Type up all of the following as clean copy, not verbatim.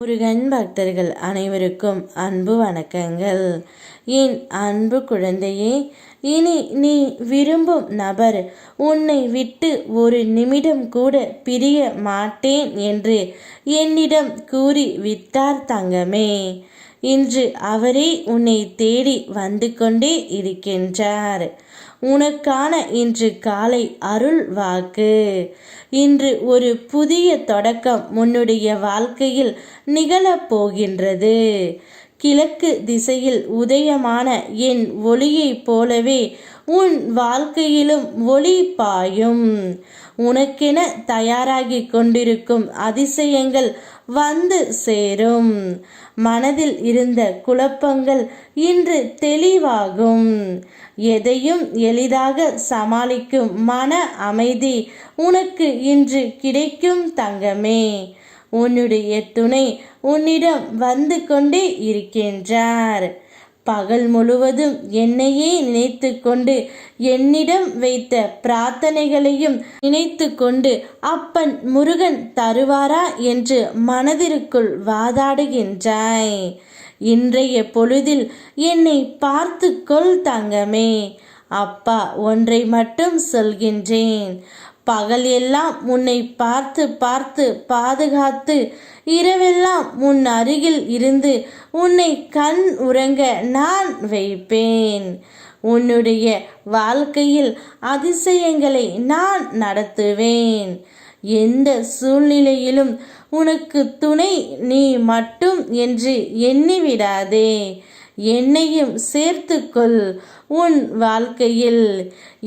முருகன் பக்தர்கள் அனைவருக்கும் அன்பு வணக்கங்கள். என் அன்பு குழந்தையே, இனி நீ விரும்பும் நபர் உன்னை விட்டு ஒரு நிமிடம் கூட பிரிய மாட்டேன் என்று என்னிடம் கூறி விட்டார் தங்கமே. இன்று அவரே உன்னை தேடி வந்து கொண்டே இருக்கின்றார். உனக்கான இன்று காலை அருள் வாக்கு. இன்று ஒரு புதிய தொடக்கம் உன்னுடைய வாழ்க்கையில் நிகழப்போகின்றது. கிழக்கு திசையில் உதயமான என் ஒளியைப் போலவே உன் வாழ்க்கையிலும் ஒளி பாயும். உனக்கென தயாராகி கொண்டிருக்கும் அதிசயங்கள் வந்து சேரும். மனதில் இருந்த குழப்பங்கள் இன்று தெளிவாகும். எதையும் எளிதாக சமாளிக்கும் மன அமைதி உனக்கு இன்று கிடைக்கும் தங்கமே. உன்னுடைய துணை உன்னிடம் வந்து கொண்டே இருக்கின்றார். பகல் முழுவதும் என்னையே நினைத்து கொண்டு என்னிடம் வைத்த பிரார்த்தனைகளையும் நினைத்து கொண்டு அப்பன் முருகன் தருவாரா என்று மனதிற்குள் வாதாடுகின்றாய். இன்றைய பொழுதில் என்னை பார்த்து கொள் தங்கமே. அப்பா ஒன்றை மட்டும் சொல்கின்றேன். பகல் எல்லாம் உன்னை பார்த்து பார்த்து பாதுகாத்து இரவெல்லாம் உன் அருகில் இருந்து உன்னை கண் உறங்க நான் வைப்பேன். உன்னுடைய வாழ்க்கையில் அதிசயங்களை நான் நடத்துவேன். எந்த சூழ்நிலையிலும் உனக்கு துணை நீ மட்டும் என்று எண்ணிவிடாதே. என்னையும் சேர்த்துக்கொள் உன் வாழ்க்கையில்.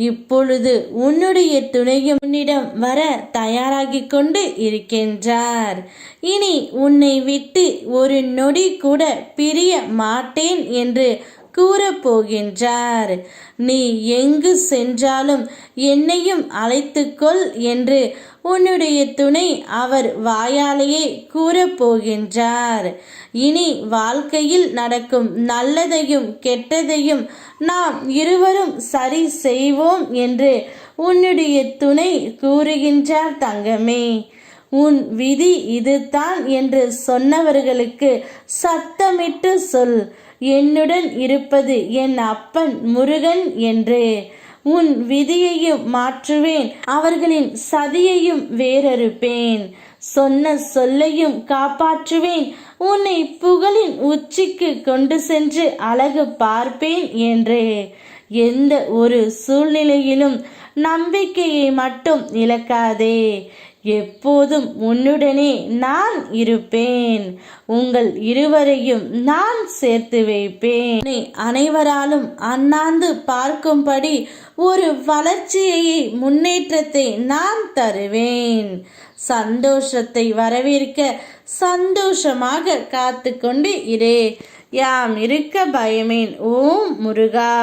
இப்பொழுது உன்னுடைய துணையும் உன்னிடம் வர தயாராகி கொண்டு இருக்கின்றார். இனி உன்னை விட்டு ஒரு நொடி கூட பிரிய மாட்டேன் என்று கூறப்போகின்றார். நீ எங்கு சென்றாலும் என்னையும் அழைத்துக்கொள் என்று உன்னுடைய துணை அவர் வாயாலேயே கூறப்போகின்றார். இனி வாழ்க்கையில் நடக்கும் நல்லதையும் கெட்டதையும் நாம் இருவரும் சரி செய்வோம் என்று உன்னுடைய துணை கூறுகின்றார் தங்கமே. உன் விதி இதுதான் என்று சொன்னவர்களுக்கு சத்தமிட்டு சொல், என்னுடன் இருப்பது என் அப்பன் முருகன் என்று. உன் விதியையும் மாற்றுவேன், அவர்களின் சதியையும் வேறறுப்பேன், சொன்ன சொல்லையும் காப்பாற்றுவேன், உன்னை புகழின் உச்சிக்கு கொண்டு சென்று அழகு பார்ப்பேன் என்று. எந்த ஒரு சூழ்நிலையிலும் நம்பிக்கையை மட்டும் இழக்காதே. எப்போதும் உன்னுடனே நான் இருப்பேன். உங்கள் இருவரையும் நான் சேர்த்து வைப்பேன். அனைவராலும் அண்ணாந்து பார்க்கும்படி ஒரு வளர்ச்சியை முன்னேற்றத்தை நான் தருவேன். சந்தோஷத்தை வரவேற்க சந்தோஷமாக காத்து கொண்டு இரு. யாம் இருக்க பயமேன். ஓம் முருகா.